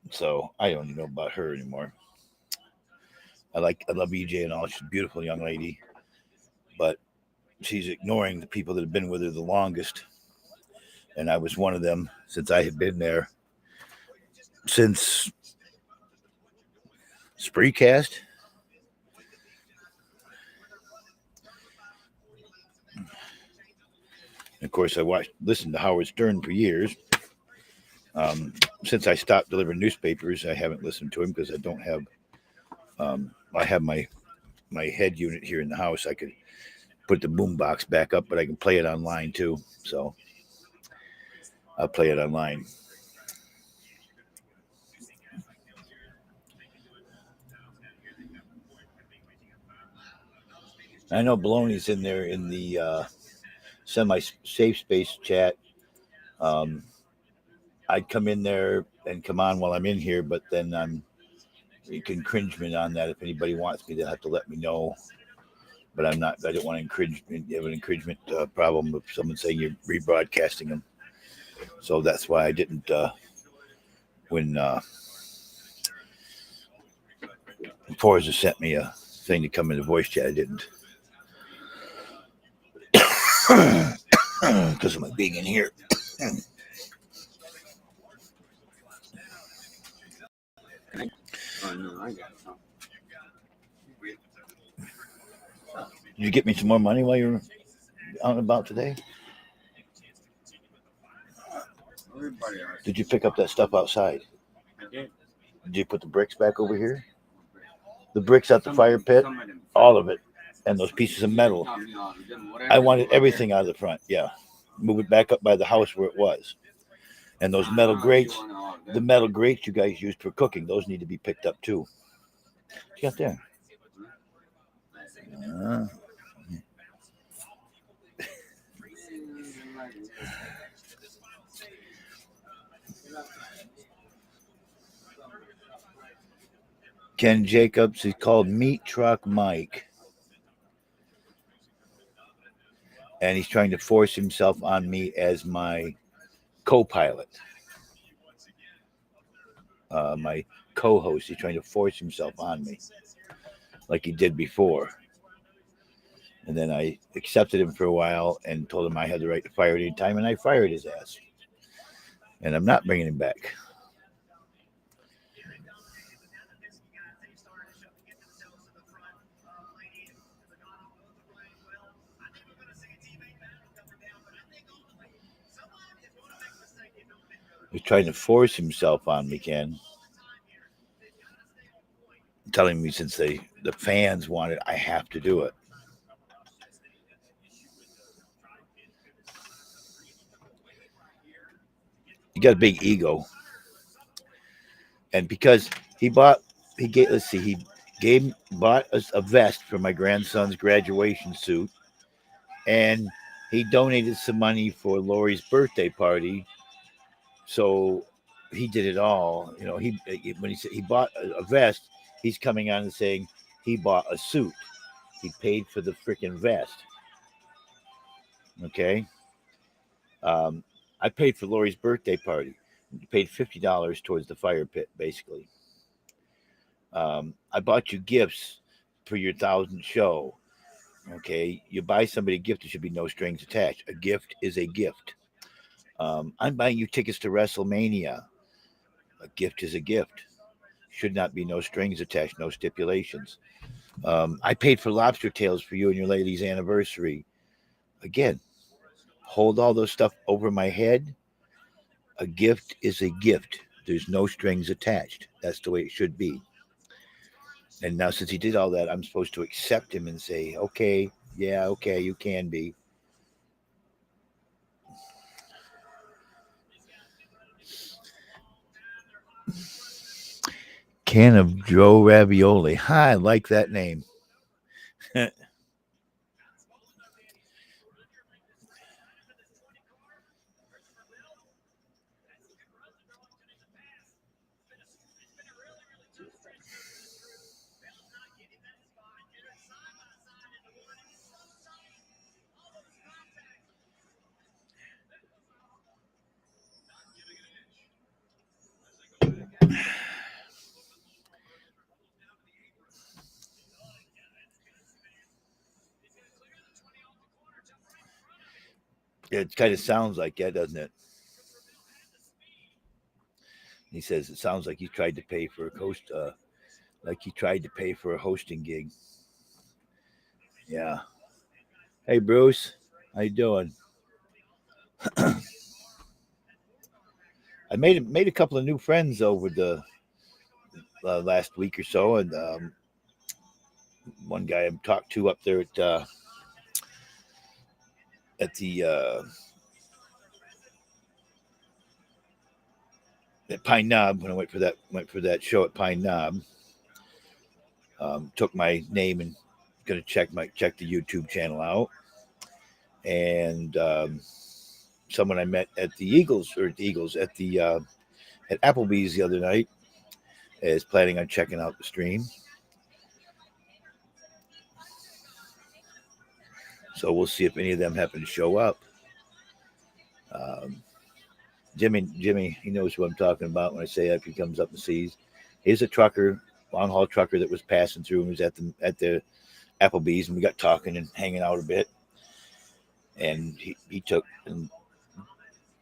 S1: So I don't even know about her anymore. I love EJ and all. She's a beautiful young lady, but she's ignoring the people that have been with her the longest. And I was one of them since I had been there since Spreecast. Of course, listened to Howard Stern for years. Since I stopped delivering newspapers, I haven't listened to him because I don't have. I have my head unit here in the house. I could put the boom box back up, but I can play it online too. So I'll play it online. I know Baloney's in there in the semi-safe space chat. I'd come in there and come on while I'm in here, but then you can cringement on that. If anybody wants me, they'll have to let me know. But I don't want to have an encouragement problem with someone saying you're rebroadcasting them. So that's why I didn't. When Forza sent me a thing to come into voice chat, I didn't. Because of my being in here.
S5: Oh, no, I got some.
S1: Did you get me some more money while you were out and about today?
S5: Everybody else.
S1: Did you pick up that stuff outside?
S5: I did.
S1: Did you put the bricks back over here? The bricks at the fire pit? All of it. And those pieces of metal. I wanted everything out of the front. Yeah. Move it back up by the house where it was. And those metal grates, the metal grates you guys used for cooking, those need to be picked up too. What you got there? Ken Jacobs, he's called Meat Truck Mike. And he's trying to force himself on me as my co-pilot. My co-host, he's trying to force himself on me like he did before. And then I accepted him for a while and told him I had the right to fire at any time, and I fired his ass. And I'm not bringing him back. He's trying to force himself on me, Ken. Telling me since the fans want it, I have to do it. He got a big ego. And because he bought a vest for my grandson's graduation suit, and he donated some money for Lori's birthday party. So he did it all. You know, when he said he bought a vest, he's coming on and saying he bought a suit. He paid for the freaking vest. Okay. I paid for Lori's birthday party. Paid $50 towards the fire pit, basically. I bought you gifts for your 1,000th show. Okay, you buy somebody a gift, there should be no strings attached. A gift is a gift. I'm buying you tickets to WrestleMania. A gift is a gift. Should not be no strings attached, no stipulations. I paid for lobster tails for you and your lady's anniversary. Again, hold all those stuff over my head. A gift is a gift. There's no strings attached. That's the way it should be. And now since he did all that, I'm supposed to accept him and say, okay, yeah, okay, you can be. Can of Joe Ravioli. Hi, I like that name. It kind of sounds like that, doesn't it? He says it sounds like he tried to pay for a hosting gig. Yeah. Hey Bruce, how you doing? I made a couple of new friends over the last week or so, and one guy I talked to up there at the at Pine Knob when I went for that show at Pine Knob. Took my name and going to check the YouTube channel out, and someone I met at the Eagles at the at Applebee's the other night is planning on checking out the stream. So we'll see if any of them happen to show up. Jimmy, he knows who I'm talking about when I say if he comes up and sees. He's a trucker, long haul trucker that was passing through and was at the Applebee's, and we got talking and hanging out a bit. And he took and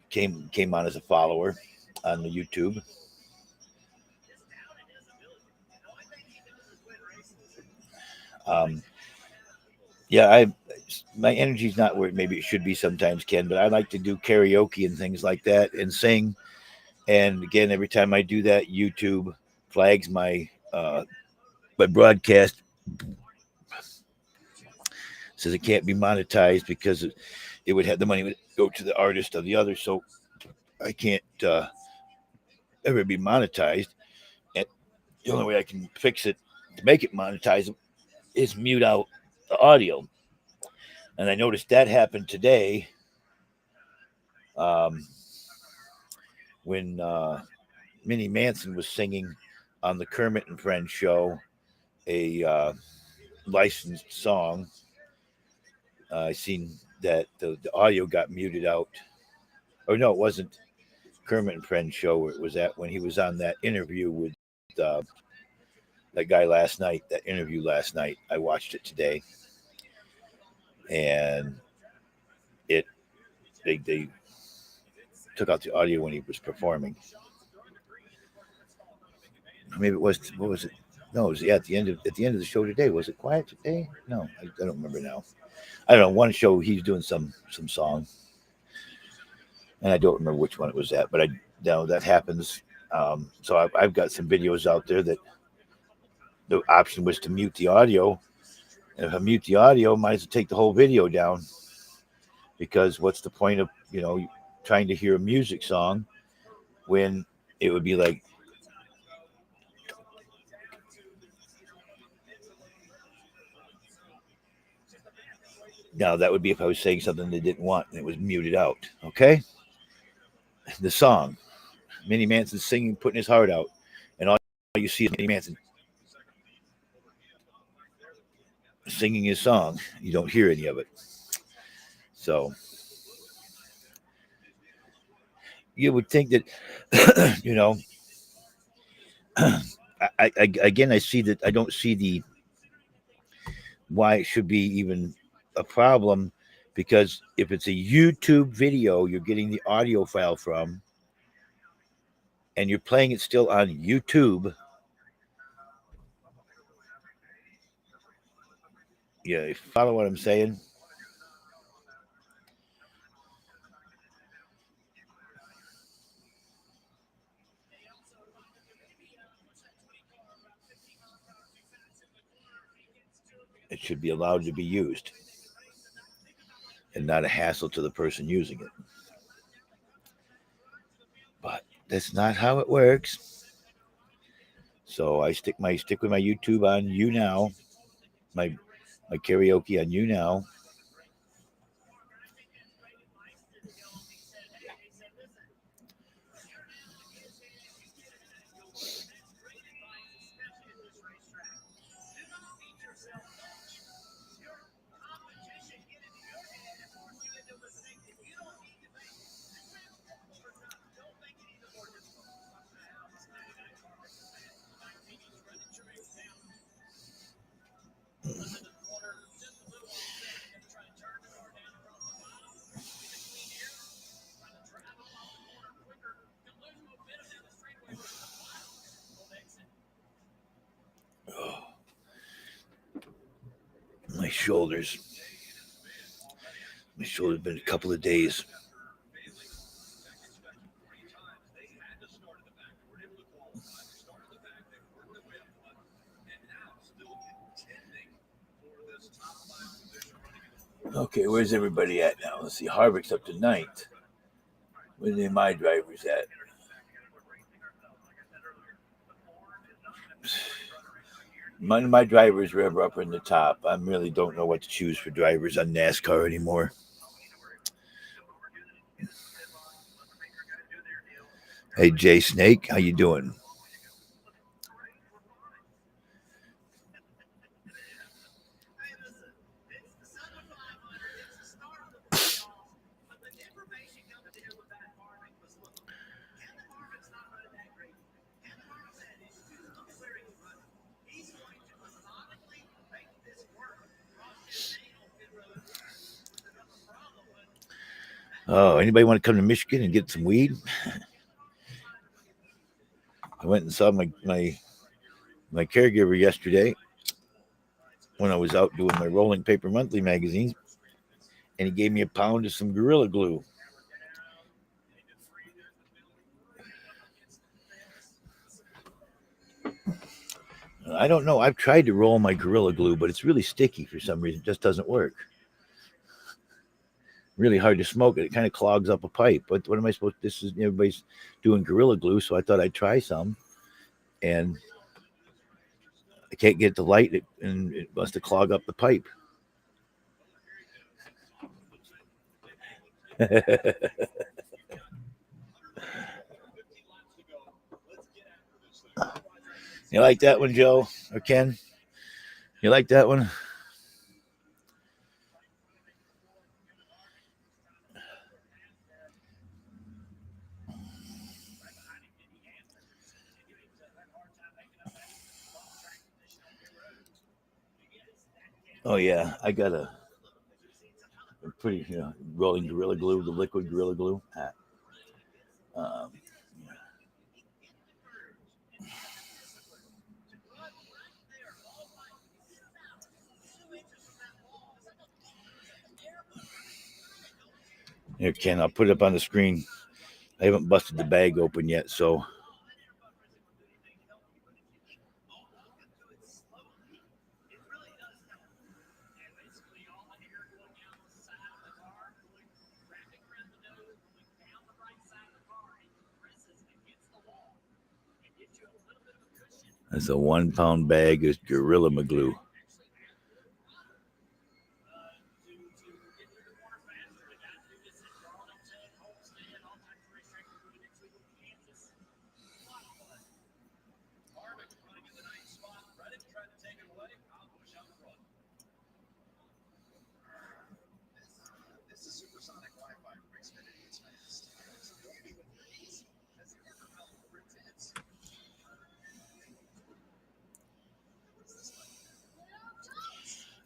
S1: came on as a follower on the YouTube. Yeah, my energy's not where maybe it should be sometimes, Ken, but I like to do karaoke and things like that and sing. And again, every time I do that, YouTube flags my broadcast. Says it can't be monetized because it would have the money would go to the artist of the other, so I can't ever be monetized. And the only way I can fix it to make it monetized is mute out the audio. And I noticed that happened today when Minnie Manson was singing on the Kermit and Friends show a licensed song. I seen that the audio got muted out. Or no, it wasn't Kermit and Friends show. It was when he was on that interview with that guy last night. That interview last night. I watched it today, and they took out the audio when he was performing. Maybe it was, what was it? No, it was at the end of the show today. Was it quiet today? No, I don't remember now. I don't know. One show he's doing some song, and I don't remember which one it was at. But that happens. So I've got some videos out there that the option was to mute the audio. And if I mute the audio, I might as well take the whole video down, because what's the point of trying to hear a music song when it would be like. Now, that would be if I was saying something they didn't want and it was muted out. Okay? The song. Minnie Manson singing, putting his heart out. And all you see is Minnie Manson singing his song. You don't hear any of it. So, you would think that, I see that I don't see why it should be even a problem, because if it's a YouTube video you're getting the audio file from and you're playing it still on YouTube, you follow what I'm saying? It should be allowed to be used and not a hassle to the person using it. But that's not how it works. So I stick with my YouTube on YouNow, my karaoke on YouNow. My shoulders been a couple of days Okay, where's everybody at now? Let's see. Harvick's up to 9th. Where are my drivers at? None of my drivers are ever up in the top. I really don't know what to choose for drivers on NASCAR anymore. Hey, Jay Snake, how you doing? Oh, anybody want to come to Michigan and get some weed? I went and saw my caregiver yesterday when I was out doing my Rolling Paper Monthly magazines, and he gave me a pound of some Gorilla Glue. I don't know. I've tried to roll my Gorilla Glue, but it's really sticky for some reason. It just doesn't work. Really hard to smoke it. It kind of clogs up a pipe. But what am I supposed to? This is everybody's doing Gorilla Glue, so I thought I'd try some. And I can't get the light, and it must have clogged up the pipe. You like that one, Joe or Ken? You like that one? Oh yeah, I got a pretty rolling Gorilla Glue, the liquid Gorilla Glue. Um, Here, Ken, I'll put it up on the screen. I haven't busted the bag open yet, so. That's a 1 pound bag of Gorilla Glue.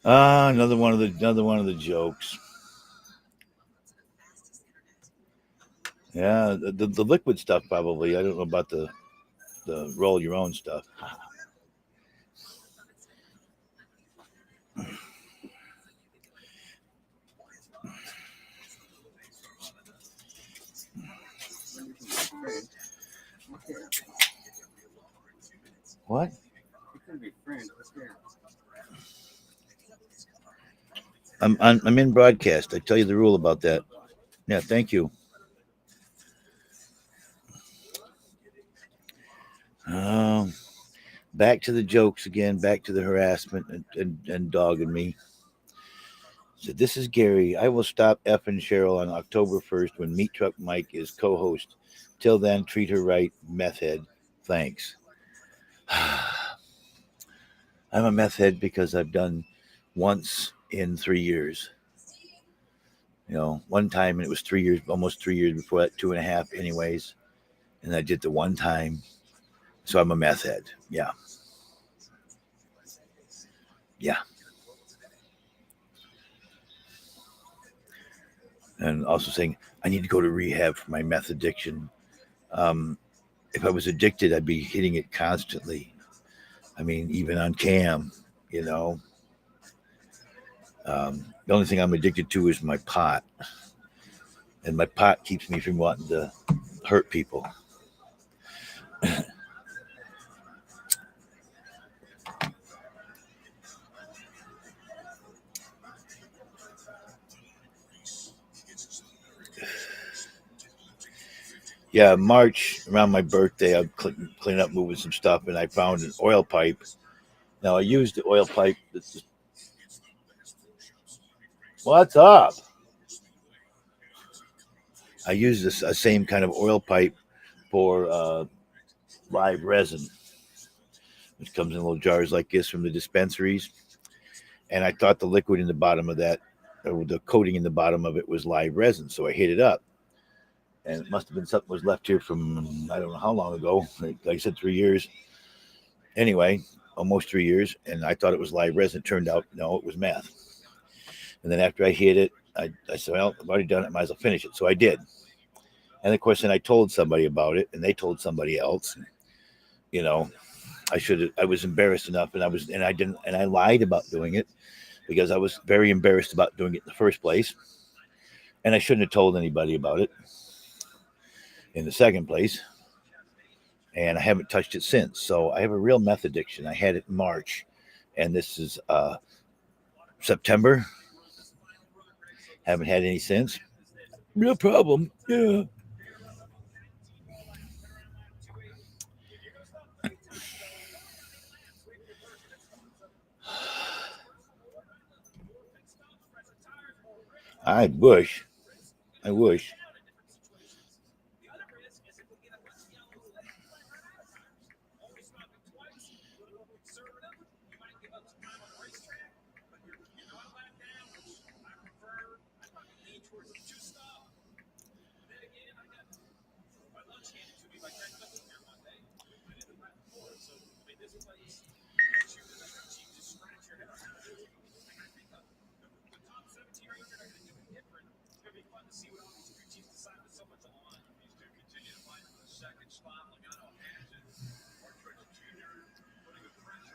S1: Another one of the jokes. Yeah, the liquid stuff probably. I don't know about the roll your own stuff. What? I'm in broadcast. I tell you the rule about that. Yeah, thank you. Back to the jokes again. Back to the harassment and dogging me. So this is Gary. I will stop effing Cheryl on October 1st when Meat Truck Mike is co-host. Till then, treat her right, meth head. Thanks. I'm a meth head because I've done once in 3 years. One time, and it was 3 years, almost 3 years before that, 2.5 anyways. And I did the one time. So I'm a meth head. Yeah. Yeah. And also saying, I need to go to rehab for my meth addiction. If I was addicted, I'd be hitting it constantly. I mean, even on cam, The only thing I'm addicted to is my pot. And my pot keeps me from wanting to hurt people. Yeah, March around my birthday, I'm cleaning up, moving some stuff, and I found an oil pipe. Now I used the oil pipe. What's up? I used this same kind of oil pipe for live resin, which comes in little jars like this from the dispensaries. And I thought the liquid in the bottom of that, or the coating in the bottom of it, was live resin. So I hit it up, and it must have been something was left here from I don't know how long ago. Like I said, 3 years. Anyway, almost 3 years, and I thought it was live resin. It turned out no, it was meth. And then after I hit it, I said, well, I've already done it. Might as well finish it. So I did. And of course, then I told somebody about it, and they told somebody else. You know, I was embarrassed enough, and I didn't, and I lied about doing it because I was very embarrassed about doing it in the first place. And I shouldn't have told anybody about it in the second place. And I haven't touched it since. So I have a real meth addiction. I had it in March, and this is September. Haven't had any since. Real problem. Yeah. I wish. I wish.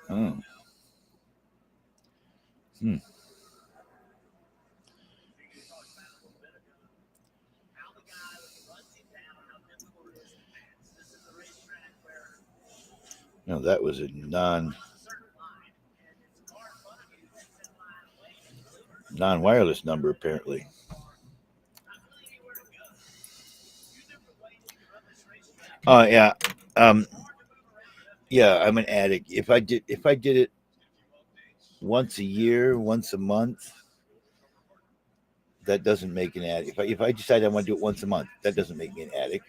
S1: Oh. Hmm. No, that was a non-wireless number apparently. Oh yeah. Um yeah, I'm an addict. If I did it once a year, once a month, that doesn't make an addict. If I decide I want to do it once a month, that doesn't make me an addict.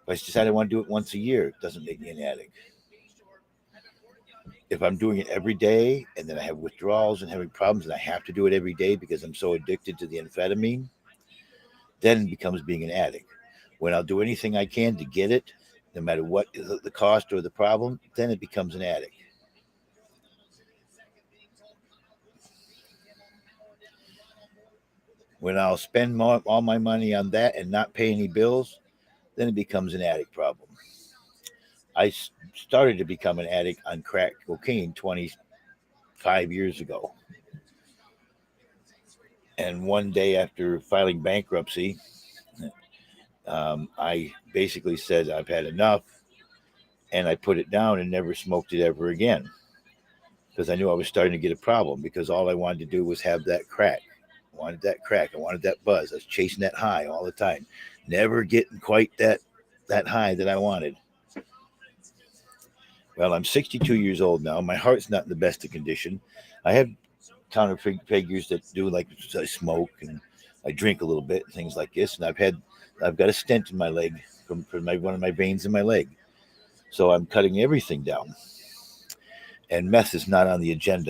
S1: If I decide I want to do it once a year, it doesn't make me an addict. If I'm doing it every day and then I have withdrawals and having problems and I have to do it every day because I'm so addicted to the amphetamine, then it becomes being an addict. When I'll do anything I can to get it, no matter what the cost or the problem, then it becomes an addict. When I'll spend all my money on that and not pay any bills, then it becomes an addict problem. I started to become an addict on crack cocaine 25 years ago. And one day after filing bankruptcy, I basically said, I've had enough. And I put it down and never smoked it ever again because I knew I was starting to get a problem because all I wanted to do was have that crack. I wanted that crack. I wanted that buzz. I was chasing that high all the time, never getting quite that high that I wanted. Well, I'm 62 years old now. My heart's not in the best of condition. I have counter figures that do like I smoke and I drink a little bit and things like this. And I've got a stent in my leg from one of my veins in my leg. So I'm cutting everything down. And meth is not on the agenda.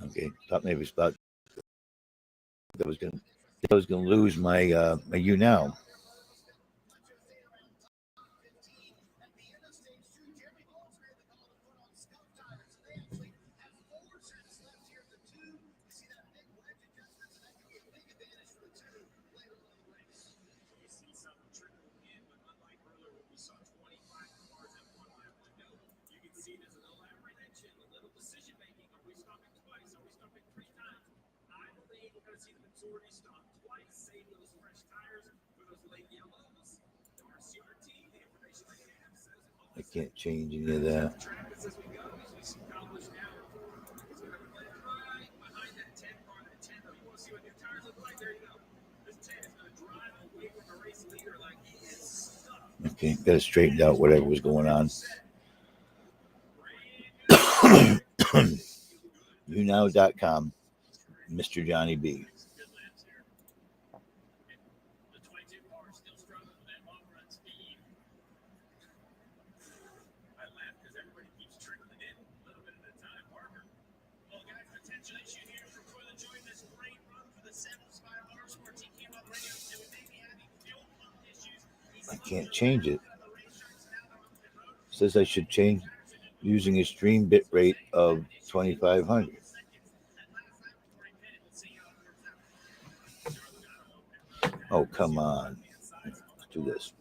S1: Okay, thought maybe it's about I was gonna lose my YouNow. I can't change any of that. Okay, got to straighten out whatever was going on. YouNow.com, Mr. Johnny B. I can't change it. It says I should change using a stream bit rate of 2500. Oh, come on. Let's do this.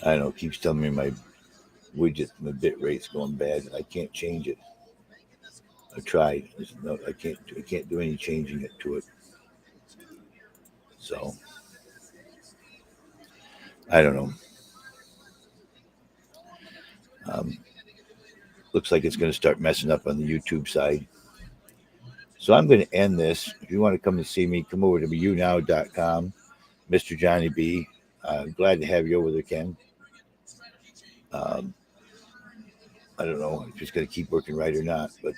S1: I don't know, it keeps telling me my widget, my bit rate's going bad, and I can't change it. I tried. No, I can't do any changing it to it. So I don't know. Looks like it's going to start messing up on the YouTube side. So I'm going to end this. If you want to come and see me, come over to YouNow.com, Mr. Johnny B. Glad to have you over there, Ken. I don't know if it's going to keep working right or not, but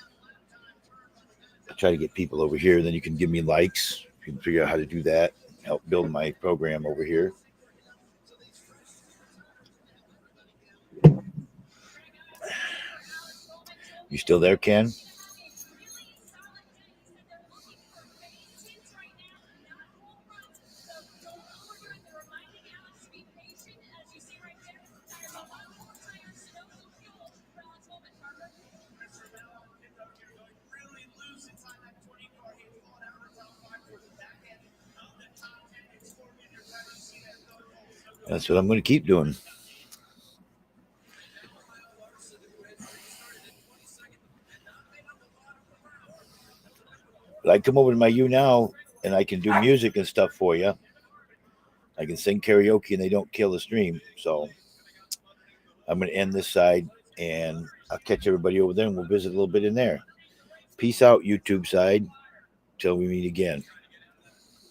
S1: I'll try to get people over here. Then you can give me likes. You can figure out how to do that. Help build my program over here. You still there, Ken? That's what I'm going to keep doing. But I come over to my YouNow and I can do music and stuff for you. I can sing karaoke and they don't kill the stream. So I'm going to end this side and I'll catch everybody over there and we'll visit a little bit in there. Peace out, YouTube side. Till we meet again.